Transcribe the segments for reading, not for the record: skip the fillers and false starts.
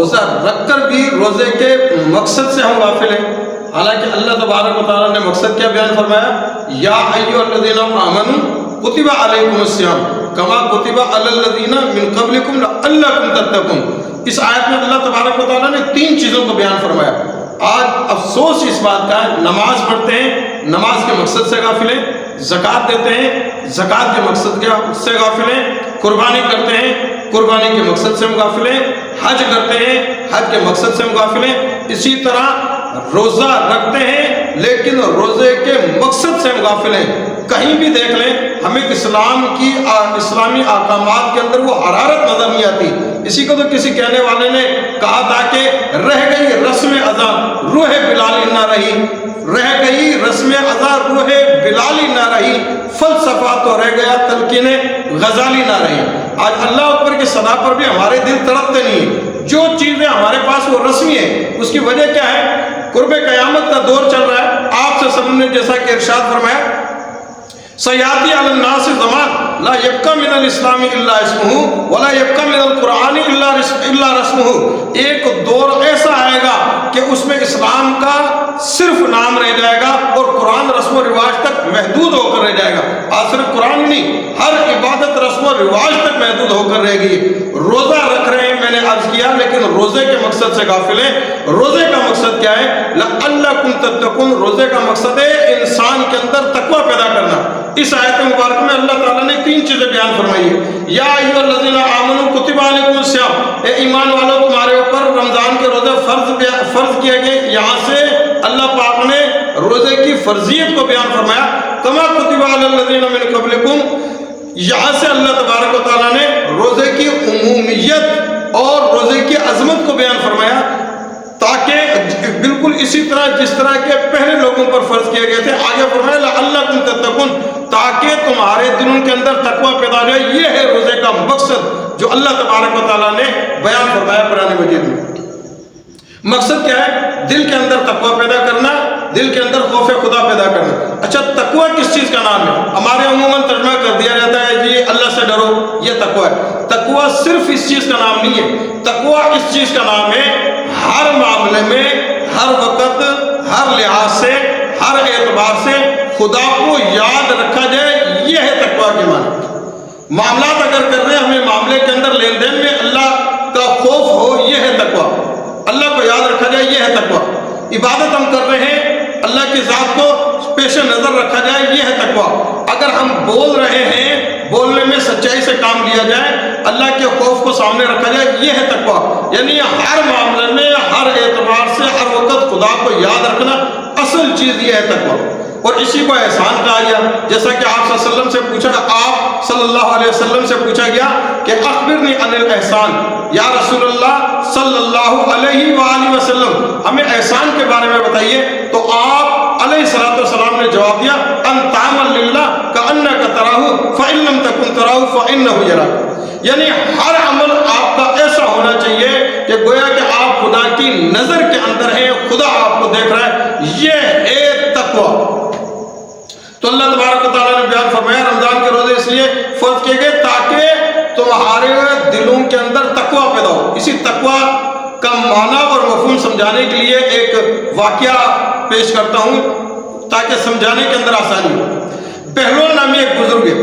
روزہ رکھ کر بھی روزے کے مقصد سے ہم غافل ہیں، حالانکہ اللہ تبارک و تعالیٰ نے مقصد کیا بیان فرمایا، یا ایھا الذین آمنوا کتب علیکم الصیام کما کتب علی الذین من قبلکم لعلکم تتقون۔ اس آیت میں اللہ تبارک و تعالیٰ نے 3 چیزوں کو بیان فرمایا۔ آج افسوس اس بات کا ہے، نماز پڑھتے ہیں، نماز کے مقصد سے غافل ہیں، زکوٰۃ دیتے ہیں، زکوٰۃ کے مقصد سے غافل ہیں، قربانی کرتے ہیں، قربانی کے مقصد سے ہم غافل ہیں، حج کرتے ہیں، حج کے مقصد سے ہم غافل ہیں، اسی طرح روزہ رکھتے ہیں لیکن روزے کے مقصد سے ہم غافل ہیں۔ کہیں بھی دیکھ لیں ہمیں اسلامی احکامات کے اندر وہ حرارت نظر نہیں آتی۔ اسی کو تو کسی کہنے والے نے کہا تھا کہ رہ گئی رسم اذان روح بلالی نہ رہی، رہ گئی رسم اذان روح بلالی نہ رہی، فلسفہ تو رہ گیا تلقین غزالی نہ رہی۔ آج اللہ اکبر کی صدا پر بھی ہمارے دل تڑپتے نہیں ہیں۔ جو چیزیں ہمارے پاس وہ رسمی ہیں، اس کی وجہ کیا ہے؟ قرب قیامت کا دور چل رہا ہے۔ آپ سے سب نے جیسا کہ ارشاد فرمایا، سیاتی علی الناس زمان لا یبقى من الاسلام الا اسمہ ولا یبقى من القرآن الا رسمہ۔ ایک دور ایسا آئے گا کہ اس میں اسلام کا صرف نام رہ جائے گا اور قرآن رسم و رواج تک محدود ہو کر رہ جائے گا۔ آج صرف قرآن ہی نہیں، ہر عبادت رسم و رواج تک محدود ہو کر رہے گی۔ روزہ رکھ رہے ہیں، میں نے عرض کیا، لیکن روزے کے مقصد سے غافل ہیں۔ روزے کا مقصد کیا ہے؟ لعلکم تتقون۔ روزے کا مقصد ہے انسان کے اندر تقوی پیدا کرنا۔ اس آیت مبارک میں اللہ تعالیٰ نے 3 چیزیں بیان فرمائی ہیں۔ یا ایھا الذین آمنوا کتب علیکم الصیام، اے ایمان والو تمہارے اوپر رمضان کے روزے فرض کیے گئے۔ یہاں سے اللہ پاک نے روزے کی فرضیت کو بیان فرمایا، کما کتب علی الذین من قبلکم۔ یہاں سے اللہ تبارک و تعالیٰ نے روزے کی عمومیت اور روزے کی عظمت کو بیان فرمایا، تاکہ بالکل اسی طرح جس طرح کے پہلے لوگوں پر فرض کیے گئے تھے، آگے فرمایا لعلکم تتقون، تاکہ تمہارے دلوں کے اندر تقوی پیدا ہو جائے۔ یہ ہے روزے کا مقصد جو اللہ تبارک و تعالیٰ نے بیان فرمایا قرآن مجید میں۔ مقصد کیا ہے؟ دل کے اندر تقوی پیدا کرنا، دل کے اندر خوف خدا پیدا کرنا۔ اچھا، تقوی کس چیز کا نام ہے؟ ہمارے عموماً ترجمہ کر دیا جاتا ہے جی اللہ سے ڈرو، یہ تقوی ہے۔ تقوی صرف اس چیز کا نام نہیں ہے، تقوی اس چیز کا نام ہے ہر معاملے میں، ہر وقت، ہر لحاظ سے، ہر اعتبار سے خدا کو یاد رکھا جائے، یہ ہے تقوی کے معنی۔ معاملات اگر کر رہے ہیں، ہمیں معاملے کے اندر لین دین میں اللہ کا خوف ہو، یہ ہے تقوی۔ اللہ کو یاد رکھا جائے، یہ ہے تقوی۔ عبادت ہم کر رہے ہیں، اللہ کی ذات کو پیش نظر رکھا جائے، یہ ہے تقوی۔ اگر ہم بول رہے ہیں، بولنے میں سچائی سے کام لیا جائے، اللہ کے خوف کو سامنے رکھا جائے، یہ ہے تقوی۔ یعنی ہر معاملے میں، ہر اعتبار سے، ہر وقت خدا کو یاد رکھنا، اصل چیز یہ ہے تقوی۔ اور اسی کو احسان کہا گیا، جیسا کہ آپ صلی اللہ علیہ وسلم سے پوچھا، آپ صلی اللہ علیہ وسلم سے پوچھا گیا کہ اخبرنی عن الاحسان، یا رسول اللہ صلی اللہ علیہ وآلہ وسلم ہمیں احسان کے بارے میں بتائیے۔ تو آپ علیہ الصلوۃ والسلام نے جواب دیا، ان تعمل للہ کأنک تراہ فإن لم تکن تراہ فإنہ یراک۔ یعنی ہر عمل آپ کا ایسا ہونا چاہیے کہ گویا کہ آپ خدا کی نظر کے اندر ہیں، خدا آپ کو دیکھ رہا ہے، یہ ہے تقوی۔ تو اللہ تبارک و تعالیٰ نے بیان فرمایا رمضان کے روزے اس لیے فرض کیے گئے تاکہ تمہارے دلوں کے اندر تقوی پیدا ہو۔ اسی تقوی کا معنی اور مفہوم سمجھانے کے لیے ایک واقعہ پیش کرتا ہوں تاکہ سمجھانے کے اندر آسانی ہو۔ بہلول نامی ایک بزرگ ہے،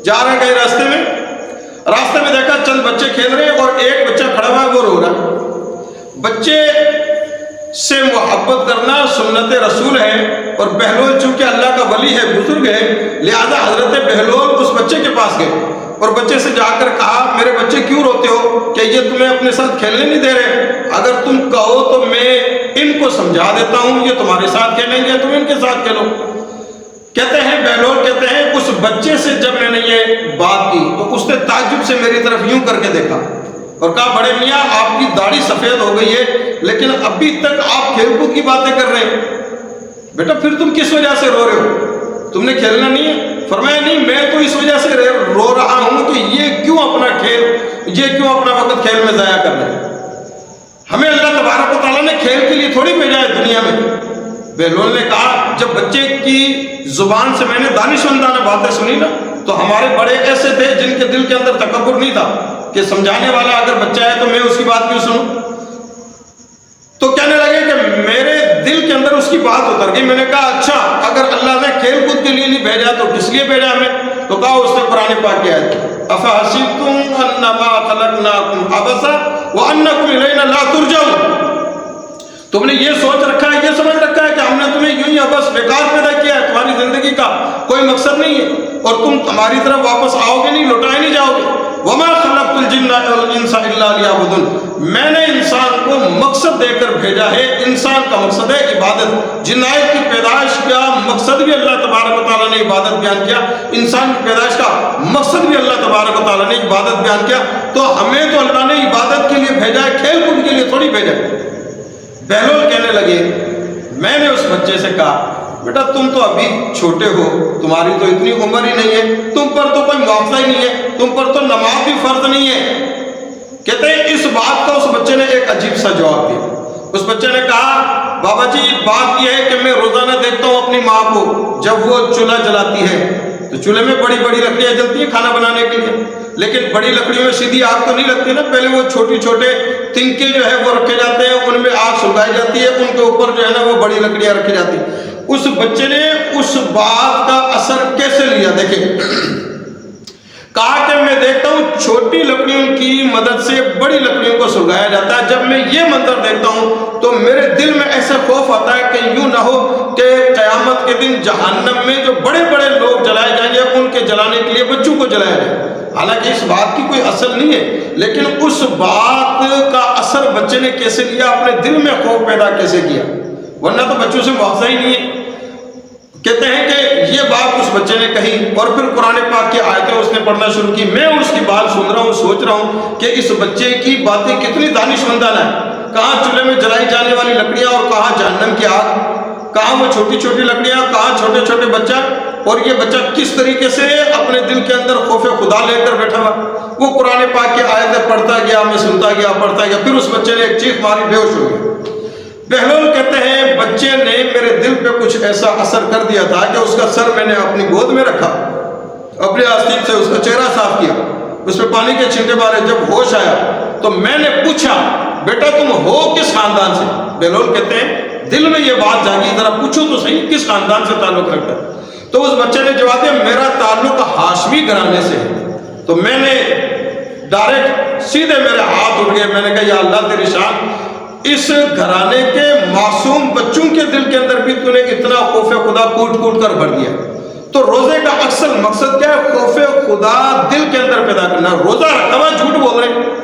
جا رہے گئے راستے میں دیکھا چند بچے کھیل رہے ہیں اور ایک بچہ کھڑا ہوا ہے، وہ رو رہا ہے۔ بچے سے محبت کرنا سنت رسول ہے، اور بہلول چونکہ اللہ کا ولی ہے، بزرگ ہے، لہذا حضرت بہلول اس بچے کے پاس گئے اور بچے سے جا کر کہا، میرے بچے کیوں روتے ہو؟ کہ یہ تمہیں اپنے ساتھ کھیلنے نہیں دے رہے؟ اگر تم کہو تو میں ان کو سمجھا دیتا ہوں، یہ تمہارے ساتھ کھیلیں گے، تم ان کے ساتھ کھیلو۔ کہتے ہیں بہلول کہتے ہیں اس بچے سے جب میں نے یہ بات کی تو اس نے تعجب سے میری طرف یوں کر کے دیکھا اور کہا، بڑے میاں آپ کی داڑھی سفید ہو گئی ہے لیکن ابھی تک آپ کھیل کود کی باتیں کر رہے ہیں، بیٹا پھر تم کس وجہ سے رو رہے ہو؟ تم نے کھیلنا نہیں ہے؟ فرمایا نہیں، میں تو اس وجہ سے رو رہا ہوں کہ یہ کیوں اپنا وقت کھیل میں ضائع کر رہے ہیں۔ ہمیں اللہ تبارک و تعالیٰ نے کھیل کے لیے تھوڑی بھیجا ہے دنیا میں۔ بہلول نے کہا، جب بچے کی زبان سے میں نے دانشمندانہ باتیں سنی نا، تو ہمارے بڑے ایسے تھے جن کے دل کے اندر تکبر نہیں تھا کہ سمجھانے والا اگر بچہ ہے تو میں اس کی بات کیوں سنوں۔ تو کہنے لگے کہ میرے دل کے اندر اس کی بات اتر گئی. میں نے کہا اچھا اگر اللہ نے کھیل کود کے لیے نہیں بھیجا تو کس لیے بھیجا ہمیں؟ تو کہا اس نے قرآن پاک کی آیت افحسبتم انما خلقناکم عبثا وانکم الینا لا ترجعون. تم نے یہ سوچ رکھا ہے، یہ سمجھ رکھا ہے کہ ہم نے تمہیں یوں ہی بس بیکار پیدا کیا ہے، تمہاری زندگی کا کوئی مقصد نہیں ہے اور تم ہماری طرف واپس آؤ گے نہیں، لوٹائے نہیں جاؤ گے. وما خلقت الجن والانس الا لیعبدون. میں نے انسان کو مقصد دے کر بھیجا ہے. انسان کا مقصد ہے عبادت. جنات کی پیدائش کا مقصد بھی اللہ تبارک و تعالیٰ نے عبادت بیان کیا، انسان کی پیدائش کا مقصد بھی اللہ تبارک و تعالیٰ نے عبادت بیان کیا. تو ہمیں تو اللہ نے عبادت کے لیے بھیجا ہے، کھیل کود کے لیے تھوڑی بھیجا ہے. بہلول کہنے لگے، میں نے اس بچے سے کہا بیٹا تم تو ابھی چھوٹے ہو، تمہاری تو اتنی عمر ہی نہیں ہے، تم پر تو کوئی معاوضہ ہی نہیں ہے، تم پر تو نماز بھی فرض نہیں ہے. کہتے ہیں اس بات کا اس بچے نے ایک عجیب سا جواب دیا. اس بچے نے کہا بابا جی بات یہ ہے کہ میں روزانہ دیکھتا ہوں اپنی ماں کو جب وہ چولہا جلاتی ہے تو چولہے میں بڑی بڑی لکڑیاں جلتی ہیں کھانا بنانے کے لیے، لیکن بڑی لکڑیوں میں سیدھی آگ تو نہیں لگتی نا، پہلے وہ چھوٹی چھوٹے تنکے جو ہے وہ رکھے جاتے ہیں، ان میں آگ سلگائی جاتی ہے، ان کے اوپر جو ہے نا وہ بڑی لکڑیاں رکھی جاتی ہیں. اس بچے نے اس بات کا اثر کیسے لیا دیکھیں. کہا کہ میں دیکھتا ہوں چھوٹی لکڑیوں کی مدد سے بڑی لکڑیوں کو سلگایا جاتا ہے. جب میں یہ منظر دیکھتا ہوں تو میرے دل میں ایسا خوف آتا ہے کہ یوں نہ ہو کہ قیامت کے دن جہنم میں جو بڑے بڑے لوگ جلائے جائیں گے ان کے جلانے کے لیے بچوں کو جلایا جائے. حالانکہ اس بات کی کوئی اصل نہیں ہے، لیکن اس بات کا اثر بچے نے کیسے لیا، اپنے دل میں خوف پیدا کیسے کیا، ورنہ تو بچوں سے معاوضہ ہی نہیں ہے. کہتے ہیں کہ یہ بات اس بچے نے کہی اور پھر قرآن پاک کی آیتیں اس نے پڑھنا شروع کی. میں اس کی بات سن رہا ہوں، سوچ رہا ہوں کہ اس بچے کی باتیں کتنی دانشمندانہ ہیں. کہاں چولہے میں جلائی جانے والی لکڑیاں اور کہاں جہنم کی آگ، کہاں وہ چھوٹی چھوٹی لکڑیاں، کہاں چھوٹے چھوٹے بچہ. اور یہ بچہ کس طریقے سے اپنے دل کے اندر خوف خدا لے کر بیٹھا ہوا. وہ قرآن پاک کی آیتیں پڑھتا گیا، میں سنتا گیا پڑھتا گیا. پھر اس بچے نے ایک چیخ ماری، بے ہوش ہو گیا. بہلول کہتے ہیں بچے نے میرے دل پہ کچھ ایسا اثر کر دیا تھا کہ اس کا سر میں نے اپنی گود میں رکھا، اپنے آستین سے اس کا چہرہ صاف کیا، اس پہ پانی کے چھینٹے مارے. جب ہوش آیا تو میں نے پوچھا بیٹا تم ہو کس خاندان سے؟ بہلول کہتے ہیں دل میں یہ بات جاگی، ذرا پوچھو تو صحیح کس خاندان سے تعلق رکھتا ہے. تو اس بچے نے جواب دیا میرا تعلق ہاشمی گھرانے سے ہے. تو میں نے ڈائریکٹ سیدھے میرے ہاتھ اٹھ گئے. میں نے کہا یا اللہ تیری شان، اس گھرانے کے معصوم بچوں کے دل کے اندر بھی تو نے اتنا خوف خدا کوٹ کوٹ کر بھر دیا. تو روزے کا اصل مقصد کیا ہے؟ خوف خدا دل کے اندر پیدا کرنا. روزہ رکھا ہوا جھوٹ بول رہے ہیں،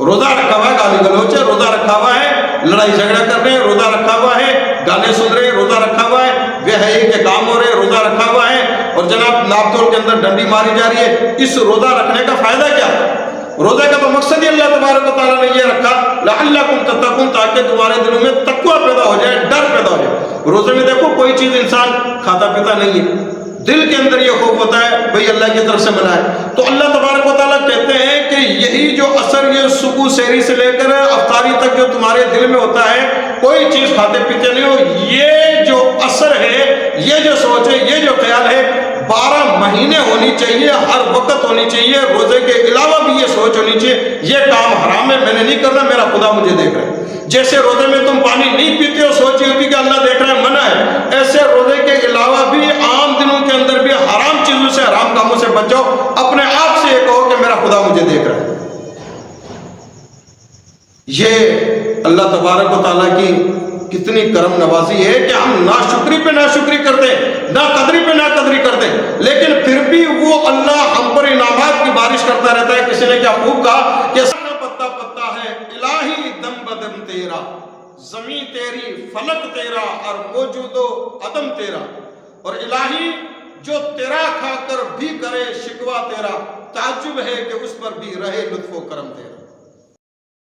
روزہ رکھا ہوا ہے گالی گلوچ ہے، روزہ رکھا ہوا ہے لڑائی جھگڑا کر رہے ہیں، روزہ رکھا ہوا ہے گانے سن رہے ہیں، روزہ رکھا ہوا ہے بے حیائی کے کام ہو رہے ہیں، روزہ رکھا ہوا ہے اور جناب ناپ تول کے اندر ڈنڈی ماری جا رہی ہے. اس روزہ رکھنے کا فائدہ کیا؟ روزے کا تو مقصد ہی اللہ تبارک و تعالیٰ نے یہ رکھا لعلکم تتقون، تاکہ تمہارے دلوں میں تقویٰ پیدا ہو جائے، ڈر پیدا ہو جائے. روزے میں دیکھو کوئی چیز انسان کھاتا پیتا نہیں ہے، دل کے اندر یہ خوف ہوتا ہے بھئی اللہ کی طرف سے منع ہے. تو اللہ تبارک و تعالیٰ کہتے ہیں کہ یہی جو اثر یہ صبح سحری سے لے کر افطاری تک جو تمہارے دل میں ہوتا ہے، کوئی چیز کھاتے پیتے نہیں ہو، یہ جو اثر ہے، یہ جو سوچ ہے، یہ جو خیال ہے 12 مہینے ہونی چاہیے، ہر وقت ہونی چاہیے. روزے کے علاوہ بھی یہ سوچ ہونی چاہیے یہ کام حرام ہے، میں نے نہیں کرنا، میرا خدا مجھے دیکھ رہا ہے. جیسے روزے میں تم پانی نہیں پیتے ہو سوچ یہ ہوتی کہ اللہ دیکھ رہا ہے، منع ہے، ایسے روزے کے علاوہ بھی عام دنوں کے اندر بھی حرام چیزوں سے، حرام کاموں سے بچ جاؤ. اپنے آپ سے یہ کہو کہ میرا خدا مجھے دیکھ رہا ہے. یہ اللہ تبارک و تعالیٰ کی کتنی کرم نوازی ہے کہ ہم ناشکری پہ ناشکری کرتے ہیں، ناقدری پہ ناقدری کرتے ہیں، لیکن پھر بھی وہ اللہ ہم پر انعامات کی بارش کرتا رہتا ہے. کسی نے کیا خوب کہا کہ پتا پتا ہے الہی دم بدم تیرا، زمین تیری، فلک تیرا اور موجود و عدم تیرا، اور الہی جو تیرا کھا کر بھی کرے شکوہ تیرا، تعجب ہے کہ اس پر بھی رہے لطف و کرم تیرا.